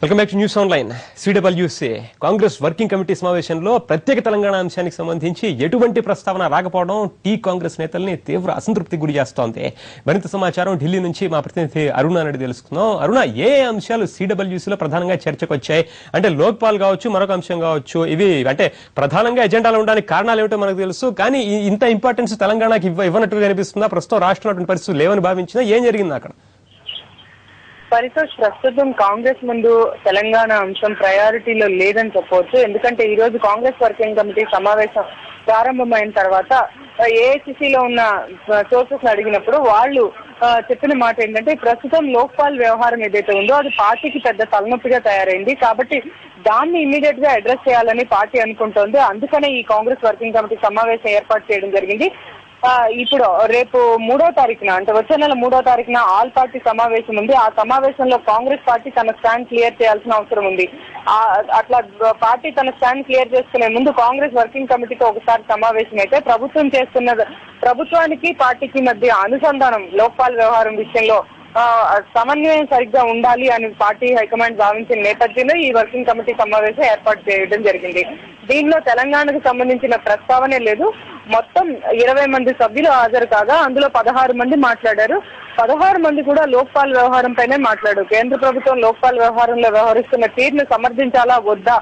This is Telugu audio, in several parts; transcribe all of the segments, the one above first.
Welcome back to news online. CWC Congress working committee సమావేశంలో ప్రత్యేక తెలంగాణ అంశానికి సంబంధించి ఎటువంటి ప్రస్తావన రాకపోవడం టీ కాంగ్రెస్ నేతల్ని తీవ్ర అసంతృప్తికి గురి చేస్తోంది. మరింత సమాచారం ఢిల్లీ నుంచి మా ప్రతినిధి అరుణ అని తెలుసుకుందాం. అరుణ, ఏ అంశాలు సిడబ్ల్యూసీలో ప్రధానంగా చర్చకు వచ్చాయి? అంటే లోక్పాల్ కావచ్చు, మరొక అంశం కావచ్చు, ఇవి అంటే ప్రధానంగా ఎజెండాలో ఉండడానికి కారణాలు ఏమిటో మనకు తెలుసు. కానీ ఇంత ఇంపార్టెన్స్ తెలంగాణకి ఇవ్వనట్టుగా కనిపిస్తుందా? ప్రస్తుతం రాష్ట్రంలో పరిస్థితులు లేవని భావించినా ఏం జరిగింది అక్కడ? పరితోష్, ప్రస్తుతం కాంగ్రెస్ ముందు తెలంగాణ అంశం ప్రయారిటీలో లేదని చెప్పవచ్చు. ఎందుకంటే ఈ రోజు కాంగ్రెస్ వర్కింగ్ కమిటీ సమావేశం ప్రారంభమైన తర్వాత ఏఐసిసిలో ఉన్న సోర్సెస్ అడిగినప్పుడు వాళ్ళు చెప్పిన మాట ఏంటంటే, ప్రస్తుతం లోక్పాల్ వ్యవహారం ఏదైతే ఉందో అది పార్టీకి పెద్ద తలనొప్పిగా తయారైంది, కాబట్టి దాన్ని ఇమీడియట్ గా అడ్రస్ చేయాలని పార్టీ అనుకుంటోంది. అందుకనే ఈ కాంగ్రెస్ వర్కింగ్ కమిటీ సమావేశం ఏర్పాటు చేయడం జరిగింది. ఇప్పుడు రేపు 3వ తారీఖున, అంటే వచ్చే నెల 3వ తారీఖున ఆల్ పార్టీ సమావేశం ఉంది. ఆ సమావేశంలో కాంగ్రెస్ పార్టీ తన స్టాండ్ క్లియర్ చేయాల్సిన అవసరం ఉంది. అట్లా పార్టీ తన స్టాండ్ క్లియర్ చేసుకునే ముందు కాంగ్రెస్ వర్కింగ్ కమిటీతో ఒకసారి సమావేశం అయితే ప్రభుత్వానికి పార్టీకి మధ్య అనుసంధానం లోక్పాల్ వ్యవహారం విషయంలో సమన్వయం సరిగ్గా ఉండాలి అని పార్టీ హైకమాండ్ భావించిన నేపథ్యంలో ఈ వర్కింగ్ కమిటీ సమావేశం ఏర్పాటు చేయడం జరిగింది. దీనిలో తెలంగాణకు సంబంధించిన ప్రస్తావనే లేదు. మొత్తం 20 మంది సభ్యులు హాజరు కాగా అందులో 16 మంది మాట్లాడారు. 16 మంది కూడా లోక్పాల్ వ్యవహారం పైనే మాట్లాడారు. కేంద్ర ప్రభుత్వం లోక్పాల్ వ్యవహారంలో వ్యవహరిస్తున్న తీరును సమర్థించాలా వద్దా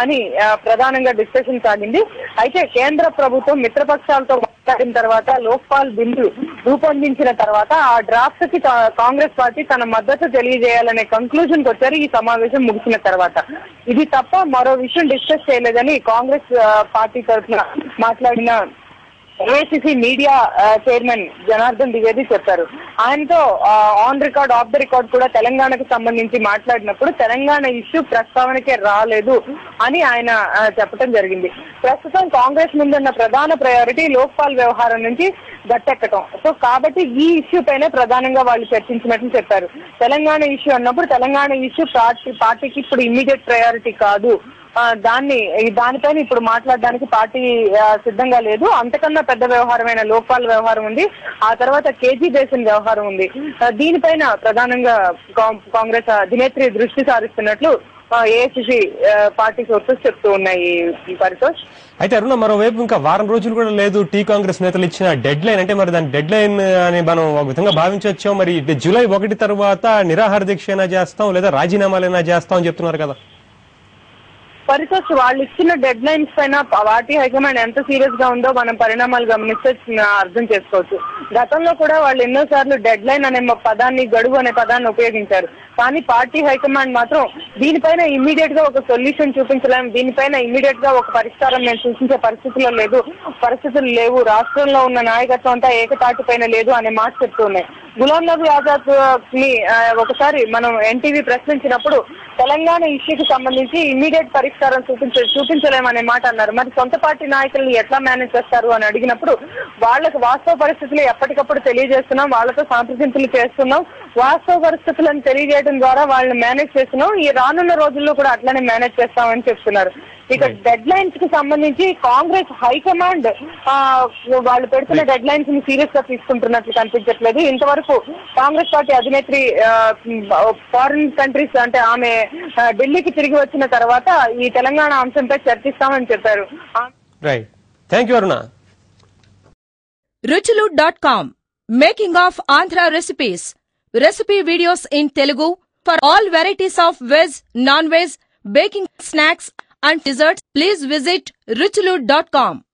అని ప్రధానంగా డిస్కషన్ సాగింది. అయితే కేంద్ర ప్రభుత్వం మిత్రపక్షాలతో మాట్లాడిన తర్వాత లోక్పాల్ బిల్లు రూపొందించిన తర్వాత ఆ డ్రాఫ్ట్ కి కాంగ్రెస్ పార్టీ తన మద్దతు తెలియజేయాలనే కంక్లూజన్ కు వచ్చారు ఈ సమావేశం ముగిసిన తర్వాత. ఇది తప్ప మరో విషయం డిస్కస్ చేయలేదని కాంగ్రెస్ పార్టీ తరఫున మాట్లాడిన AICC media chairman Janardhan Dwivedi చెప్పారు. ఆయనతో on record, of the record కూడా తెలంగాణకు సంబంధించి మాట్లాడినప్పుడు తెలంగాణ ఇష్యూ ప్రస్తావనకే రాలేదు అని ఆయన చెప్పడం జరిగింది. ప్రస్తుతం కాంగ్రెస్ ముందున్న ప్రధాన ప్రయారిటీ లోక్పాల్ వ్యవహారం నుంచి గట్టెక్కటం. సో కాబట్టి ఈ ఇష్యూ పైనే ప్రధానంగా వాళ్ళు చర్చించినట్లు చెప్పారు. తెలంగాణ ఇష్యూ అన్నప్పుడు తెలంగాణ ఇష్యూ పార్టీకి ఇప్పుడు ఇమ్మీడియట్ ప్రయారిటీ కాదు. దానిపైన ఇప్పుడు మాట్లాడడానికి పార్టీ సిద్ధంగా లేదు. అంతకన్నా పెద్ద వ్యవహారమైన లోక్పాల్ వ్యవహారం ఉంది. ఆ తర్వాత కేజీ బేసిన్ వ్యవహారం ఉంది. దీనిపైన ప్రధానంగా కాంగ్రెస్ అధినేత్రి దృష్టి సారిస్తున్నట్లు ఏఐసిసి పార్టీ సోర్సెస్ చెప్తూ ఉన్నాయి. పరితోష్, అయితే అరుణ, మరోవైపు ఇంకా వారం రోజులు కూడా లేదు టీ కాంగ్రెస్ నేతలు ఇచ్చిన డెడ్ లైన్. అంటే మరి దాని డెడ్ లైన్ అని మనం ఒక విధంగా భావించవచ్చు. మరి జూలై 1 తర్వాత నిరాహార దీక్ష అయినా చేస్తాం లేదా రాజీనామాలైనా చేస్తాం అని చెప్తున్నారు కదా. పరితోష్, వాళ్ళు ఇచ్చిన డెడ్ లైన్స్ పైన పార్టీ హైకమాండ్ ఎంత సీరియస్ గా ఉందో మనం పరిణామాలు గమనిస్తే అర్థం చేసుకోవచ్చు. గతంలో కూడా వాళ్ళు ఎన్నోసార్లు డెడ్ లైన్ అనే పదాన్ని, గడువు అనే పదాన్ని ఉపయోగించారు. కానీ పార్టీ హైకమాండ్ మాత్రం దీనిపైన ఇమ్మీడియట్ గా ఒక సొల్యూషన్ చూపించలేము, దీనిపైన ఇమ్మీడియట్ గా ఒక పరిష్కారం మేము సూచించే పరిస్థితులు లేవు, రాష్ట్రంలో ఉన్న నాయకత్వం అంతా ఏకతాటి పైన లేదు అనే మాట చెప్తూ ఉన్నాయి. గులాం నబీ ఆజాద్ ని ఒకసారి మనం ఎన్టీవీ ప్రశ్నించినప్పుడు తెలంగాణ ఇష్యూకి సంబంధించి ఇమ్మీడియట్ పరిష్కారం చూపించలేమనే మాట అన్నారు. మరి సొంత పార్టీ నాయకులను ఎట్లా మేనేజ్ చేస్తారు అని అడిగినప్పుడు వాళ్ళకు వాస్తవ పరిస్థితులు ఎప్పటికప్పుడు తెలియజేస్తున్నాం, వాళ్ళతో సంప్రదింపులు చేస్తున్నాం, వాస్తవ పరిస్థితులను తెలియజేయడం ద్వారా వాళ్ళని మేనేజ్ చేస్తున్నాం, ఈ రానున్న రోజుల్లో కూడా అట్లనే మేనేజ్ చేస్తామని చెప్తున్నారు. ఇక డెడ్ లైన్స్ కి సంబంధించి కాంగ్రెస్ హైకమాండ్ వాళ్ళు పెడుతున్న డెడ్ లైన్స్ ని సీరియస్ గా తీసుకుంటున్నట్లు కనిపించట్లేదు. ఇంతవరకు కాంగ్రెస్ పార్టీ అధినేత్రి ఫారిన్ కంట్రీస్, అంటే ఆమె ఢిల్లీకి తిరిగి వచ్చిన తర్వాత ఈ తెలంగాణ అంశంపై చర్చిస్తామని చెప్పారు. ruchilu.com Making of Andhra recipes. Recipe videos in Telugu for all varieties of veg, non-veg, baking snacks and desserts. Please visit ruchilu.com.